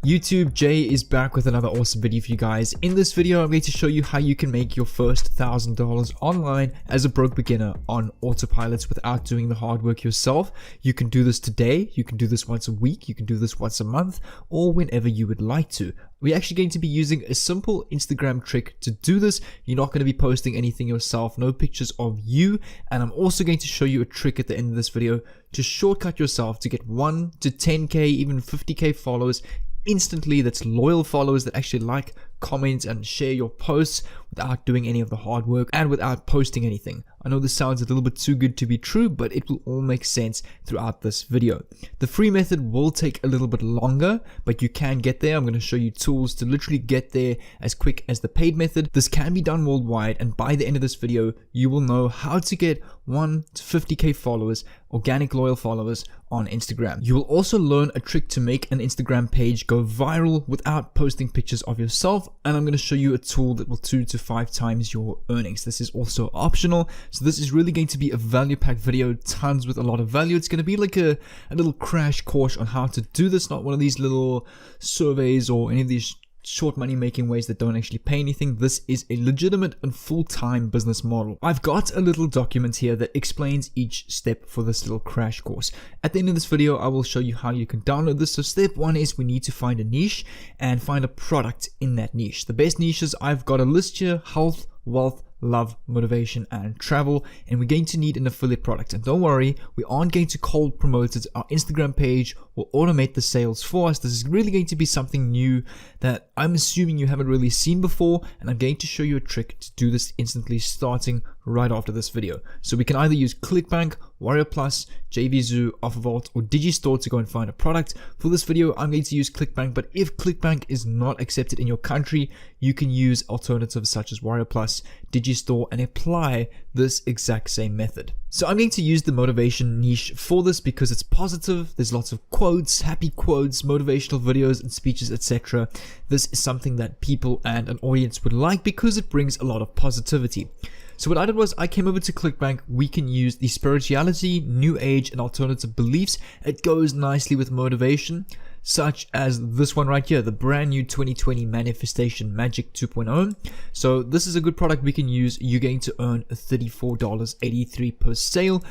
YouTube, Jay is back with another awesome video for you guys. In this video, I'm going to show you how you can make your first $1,000 online as a broke beginner on autopilot without doing the hard work yourself. You can do this today, you can do this once a week, you can do this once a month, or whenever you would like to. We're actually going to be using a simple Instagram trick to do this. You're not going to be posting anything yourself, no pictures of you. And I'm also going to show you a trick at the end of this video to shortcut yourself to get 1 to 10k, even 50k followers instantly. That's loyal followers that actually like, comment, and share your posts without doing any of the hard work and without posting anything. I know this sounds a little bit too good to be true, but it will all make sense throughout this video. The free method will take a little bit longer, but you can get there. I'm going to show you tools to literally get there as quick as the paid method. This can be done worldwide, and by the end of this video, you will know how to get 1 to 50k followers, organic loyal followers on Instagram. You will also learn a trick to make an Instagram page go viral without posting pictures of yourself, and I'm going to show you a tool that will 2 to 5 times your earnings. This is also optional, so this is really going to be a value-packed video, tons with a lot of value. It's going to be like a little crash course on how to do this, not one of these little surveys or any of these short money making ways that don't actually pay anything. This is a legitimate and full-time business model. I've got a little document here that explains each step for this little crash course. At the end of this video, I will show you how you can download this. So step 1 is we need to find a niche and find a product in that niche. The best niches, I've got a list here: health, wealth, love, motivation, and travel. And we're going to need an affiliate product. And don't worry, we aren't going to cold promote it. Our Instagram page will automate the sales for us. This is really going to be something new that I'm assuming you haven't really seen before, and I'm going to show you a trick to do this instantly starting right after this video. So we can either use ClickBank, Warrior Plus, JVZoo, OfferVault, or Digistore to go and find a product. For this video, I'm going to use ClickBank, but if ClickBank is not accepted in your country, you can use alternatives such as Warrior Plus, Digistore, and apply this exact same method. So I'm going to use the motivation niche for this because it's positive. There's lots of quotes, happy quotes, motivational videos and speeches, etc. This is something that people and an audience would like because it brings a lot of positivity. So what I did was I came over to ClickBank. We can use the spirituality, new age, and alternative beliefs. It goes nicely with motivation, such as this one right here, the brand new 2020 Manifestation Magic 2.0. So this is a good product we can use. You're going to earn $34.83 per sale.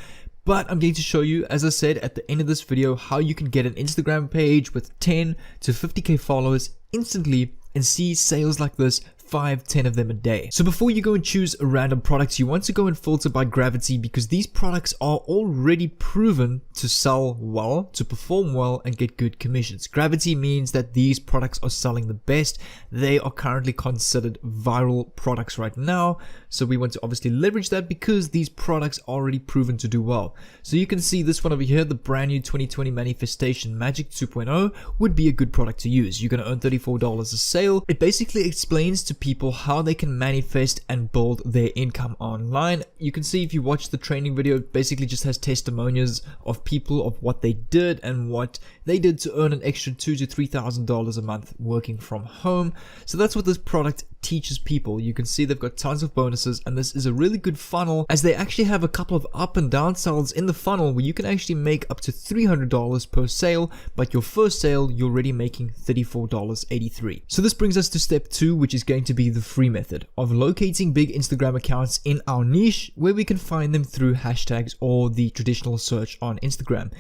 But I'm going to show you, as I said at the end of this video, how you can get an Instagram page with 10 to 50k followers instantly and see sales like this, 5-10 of them a day. So before you go and choose a random product, you want to go and filter by gravity, because these products are already proven to sell well, to perform well, and get good commissions. Gravity means that these products are selling the best. They are currently considered viral products right now. So we want to obviously leverage that because these products are already proven to do well. So you can see this one over here, the brand new 2020 Manifestation Magic 2.0 would be a good product to use. You're going to earn $34 a sale. It basically explains to people how they can manifest and build their income online. You can see if you watch the training video, it basically just has testimonials of people of what they did and what they did to earn an extra $2,000 to $3,000 a month working from home. So that's what this product teaches people. You can see they've got tons of bonuses, and this is a really good funnel as they actually have a couple of up and down sales in the funnel where you can actually make up to $300 per sale, but your first sale you're already making $34.83. So this brings us to step 2, which is going to be the free method of locating big Instagram accounts in our niche where we can find them through hashtags or the traditional search on Instagram.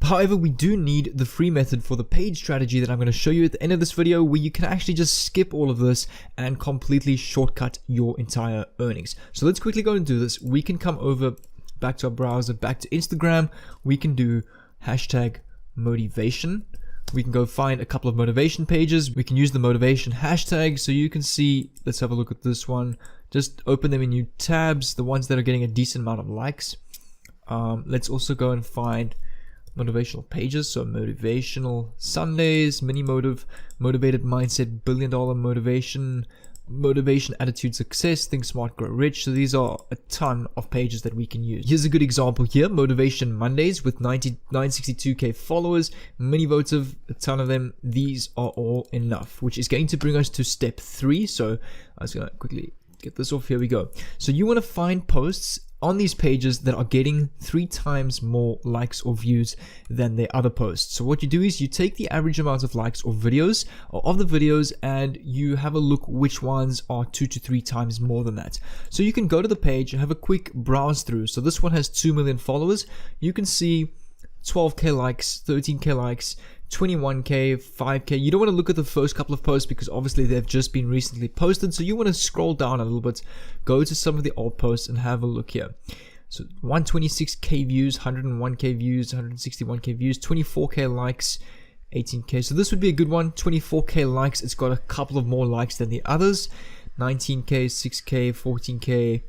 However, we do need the free method for the paid strategy that I'm going to show you at the end of this video, where you can actually just skip all of this and completely shortcut your entire earnings. So let's quickly go and do this. We can come over back to our browser, back to Instagram. We can do hashtag motivation. We can go find a couple of motivation pages. We can use the motivation hashtag. So you can see, let's have a look at this one. Just open them in new tabs, the ones that are getting a decent amount of likes. Let's also go and find motivational pages. So motivational Sundays, mini motive, motivated mindset, $1 billion motivation, attitude, success, think smart, grow rich. So these are a ton of pages that we can use. Here's a good example here: Motivation Mondays with 962k followers, mini votive, a ton of them. These are all enough, which is going to bring us to step 3. So I was gonna quickly get this off. Here we go. So you want to find posts on these pages that are getting 3 times more likes or views than their other posts. So what you do is you take the average amount of likes or videos or of the videos and you have a look which ones are 2 to 3 times more than that. So you can go to the page and have a quick browse through. So this one has 2 million followers. You can see 12k likes, 13k likes, 21k, 5k. You don't want to look at the first couple of posts because obviously they've just been recently posted. So you want to scroll down a little bit, go to some of the old posts and have a look here. So 126k views, 101k views, 161k views, 24k likes, 18k. So this would be a good one. 24k likes. It's got a couple of more likes than the others. 19k, 6k, 14k.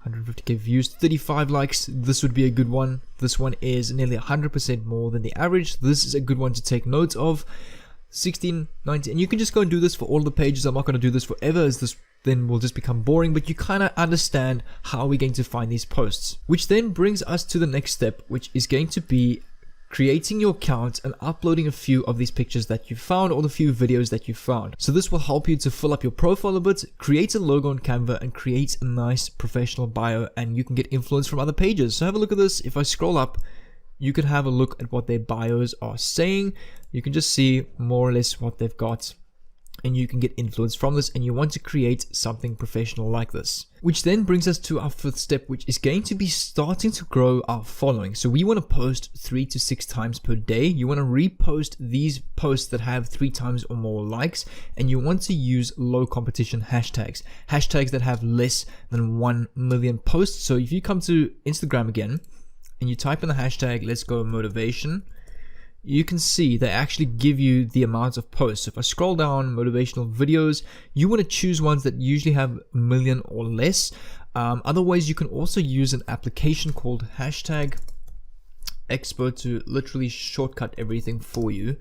150k views, 35 likes. This would be a good one. This one is nearly 100% more than the average. This is a good one to take note of. 16, 19, and you can just go and do this for all the pages. I'm not going to do this forever as this then will just become boring, but you kind of understand how we're going to find these posts. Which then brings us to the next step, which is going to be creating your account and uploading a few of these pictures that you found or the few videos that you found. So this will help you to fill up your profile a bit, create a logo on Canva and create a nice professional bio, and you can get influence from other pages. So have a look at this. If I scroll up, you can have a look at what their bios are saying. You can just see more or less what they've got, and you can get influence from this, and you want to create something professional like this. Which then brings us to our 5th step, which is going to be starting to grow our following. So we want to post 3 to 6 times per day. You want to repost these posts that have 3 times or more likes, and you want to use low competition hashtags that have less than 1 million posts. So if you come to Instagram again and you type in the hashtag, let's go motivation, you can see they actually give you the amount of posts. So if I scroll down, motivational videos, you want to choose ones that usually have 1 million or less. Otherwise, you can also use an application called Hashtag Expert to literally shortcut everything for you.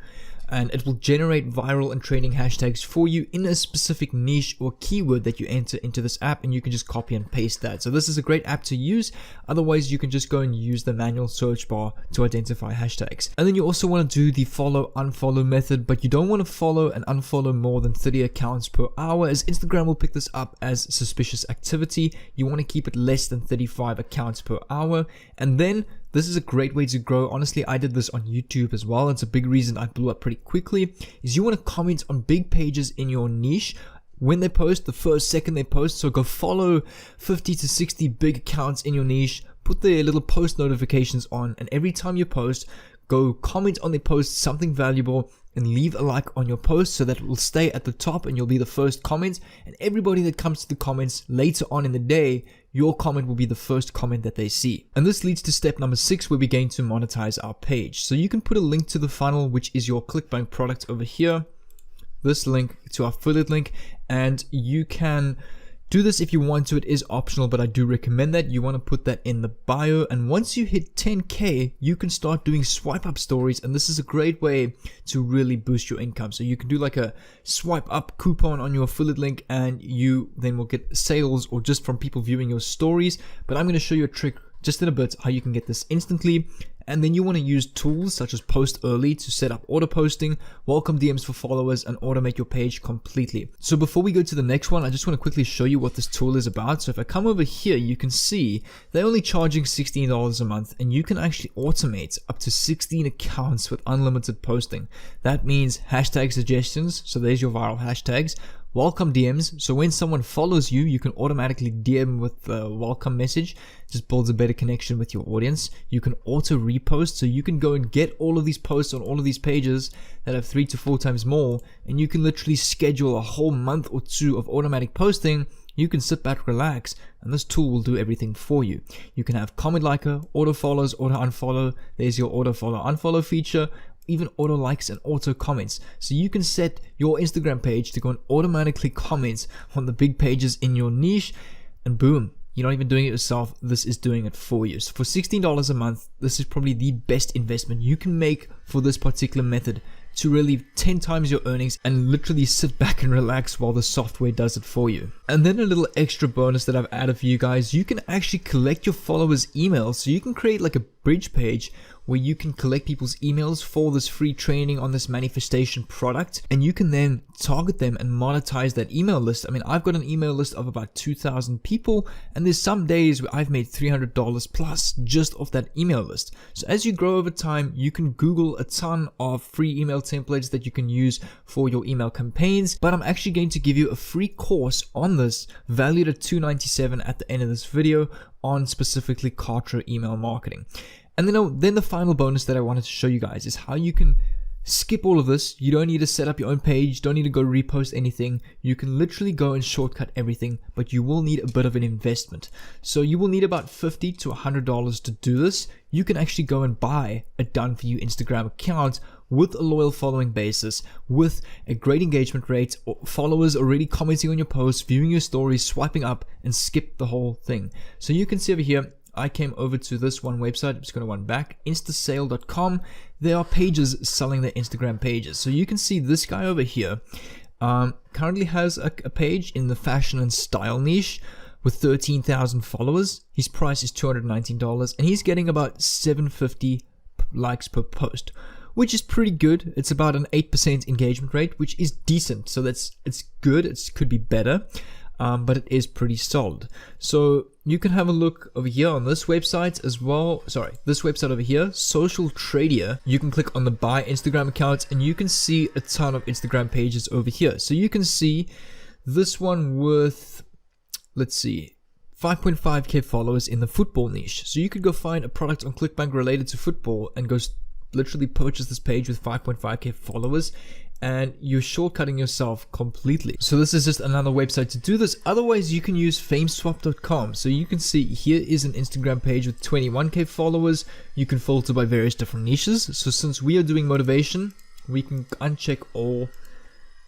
And it will generate viral and trending hashtags for you in a specific niche or keyword that you enter into this app, and you can just copy and paste that. So this is a great app to use. Otherwise, you can just go and use the manual search bar to identify hashtags. And then you also want to do the follow unfollow method, but you don't want to follow and unfollow more than 30 accounts per hour, as Instagram will pick this up as suspicious activity. You want to keep it less than 35 accounts per hour. And then this is a great way to grow. Honestly, I did this on YouTube as well. It's a big reason I blew up pretty quickly. Is you want to comment on big pages in your niche when they post, the first second they post. So go follow 50 to 60 big accounts in your niche, put their little post notifications on, and every time you post, go comment on their post something valuable and leave a like on your post so that it will stay at the top and you'll be the first comment. And everybody that comes to the comments later on in the day, your comment will be the first comment that they see. And this leads to step number 6, where we're going to monetize our page. So you can put a link to the funnel, which is your ClickBank product over here, this link to our affiliate link, and you can do this if you want to. It is optional, but I do recommend that. You want to put that in the bio, and once you hit 10k, you can start doing swipe up stories, and this is a great way to really boost your income. So you can do like a swipe up coupon on your affiliate link, and you then will get sales or just from people viewing your stories. But I'm going to show you a trick just in a bit how you can get this instantly. And then you want to use tools such as Post Early to set up auto posting, welcome DMs for followers, and automate your page completely. So before we go to the next one, I just want to quickly show you what this tool is about. So if I come over here, you can see they're only charging $16 a month, and you can actually automate up to 16 accounts with unlimited posting. That means hashtag suggestions. So there's your viral hashtags. Welcome DMs, so when someone follows you, you can automatically DM with the welcome message. Just builds a better connection with your audience. You can auto repost, so you can go and get all of these posts on all of these pages that have 3 to 4 times more, and you can literally schedule a whole month or 2 of automatic posting. You can sit back, relax, and this tool will do everything for you. You can have comment liker, auto follows, auto unfollow. There's your auto follow unfollow feature, even auto likes and auto comments. So you can set your Instagram page to go and automatically comment on the big pages in your niche, and boom, you're not even doing it yourself. This is doing it for you. So for $16 a month, this is probably the best investment you can make for this particular method to really 10 times your earnings and literally sit back and relax while the software does it for you. And then a little extra bonus that I've added for you guys, you can actually collect your followers' emails. So you can create like a bridge page where you can collect people's emails for this free training on this manifestation product, and you can then target them and monetize that email list. I mean, I've got an email list of about 2,000 people, and there's some days where I've made $300 plus just off that email list. So as you grow over time, you can Google a ton of free email templates that you can use for your email campaigns, but I'm actually going to give you a free course on this valued at $297 at the end of this video on specifically Kartra email marketing. And then the final bonus that I wanted to show you guys is how you can skip all of this. You don't need to set up your own page, don't need to go repost anything. You can literally go and shortcut everything, but you will need a bit of an investment. So you will need about $50 to $100 to do this. You can actually go and buy a done for you Instagram account with a loyal following basis, with a great engagement rate, followers already commenting on your posts, viewing your stories, swiping up, and skip the whole thing. So you can see over here, I came over to this one website. I'm just going to run back, instasale.com. There are pages selling their Instagram pages. So you can see this guy over here currently has a page in the fashion and style niche with 13,000 followers. His price is $219 and he's getting about 750 likes per post, which is pretty good. It's about an 8% engagement rate, which is decent. So it's good. It could be better. But it is pretty solid. So you can have a look over here on this website as well. Sorry, this website over here, Social Tradia. You can click on the buy Instagram account and you can see a ton of Instagram pages over here. So you can see this one with, let's see, 5.5k followers in the football niche. So you could go find a product on ClickBank related to football and go literally purchase this page with 5.5k followers, and you're shortcutting yourself completely. So this is just another website to do this. Otherwise, you can use fameswap.com. So you can see here is an Instagram page with 21k followers. You can filter by various different niches. So since we are doing motivation, we can uncheck all,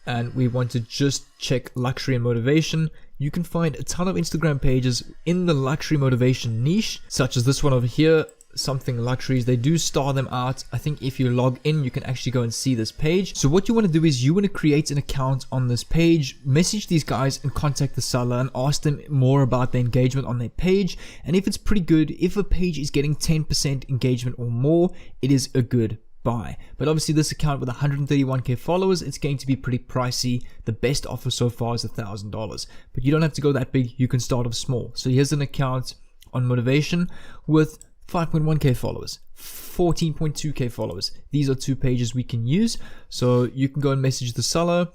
and we want to just check luxury and motivation. You can find a ton of Instagram pages in the luxury motivation niche, such as this one over here, something luxuries. They do star them out. I think if you log in, you can actually go and see this page. So what you want to do is you want to create an account on this page, message these guys and contact the seller and ask them more about the engagement on their page. And if it's pretty good, if a page is getting 10% engagement or more, it is a good buy. But obviously this account with 131k followers, it's going to be pretty pricey. The best offer so far is $1,000, but you don't have to go that big. You can start off small. So here's an account on motivation with 5.1k followers, 14.2k followers. These are two pages we can use. So you can go and message the seller,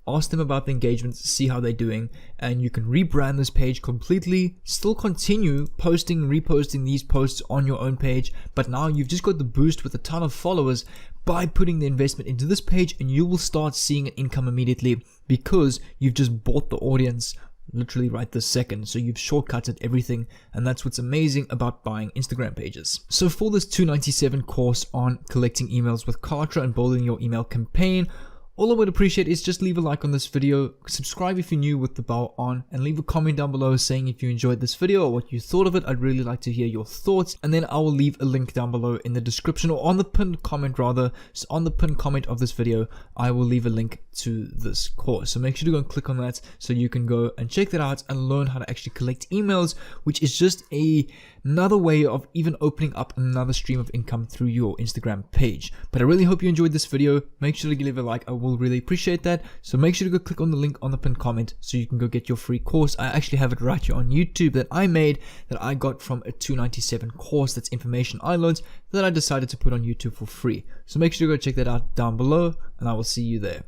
ask them about the engagement, see how they're doing, and you can rebrand this page completely, still continue posting, reposting these posts on your own page, but now you've just got the boost with a ton of followers by putting the investment into this page, and you will start seeing an income immediately because you've just bought the audience literally right this second. So you've shortcutted everything, and that's what's amazing about buying Instagram pages. So for this $297 course on collecting emails with Kartra and building your email campaign, all I would appreciate is just leave a like on this video, subscribe if you're new with the bell on, and leave a comment down below saying if you enjoyed this video or what you thought of it. I'd really like to hear your thoughts, and then I will leave a link down below in the description, or on the pinned comment rather. So on the pinned comment of this video, I will leave a link to this course. So make sure to go and click on that so you can go and check that out and learn how to actually collect emails, which is just another way of even opening up another stream of income through your Instagram page. But I really hope you enjoyed this video. Make sure to leave a like. I will really appreciate that. So make sure to go click on the link on the pinned comment so you can go get your free course. I actually have it right here on YouTube that I made, that I got from a $297 course. That's information I learned that I decided to put on YouTube for free. So make sure to go check that out down below, and I will see you there.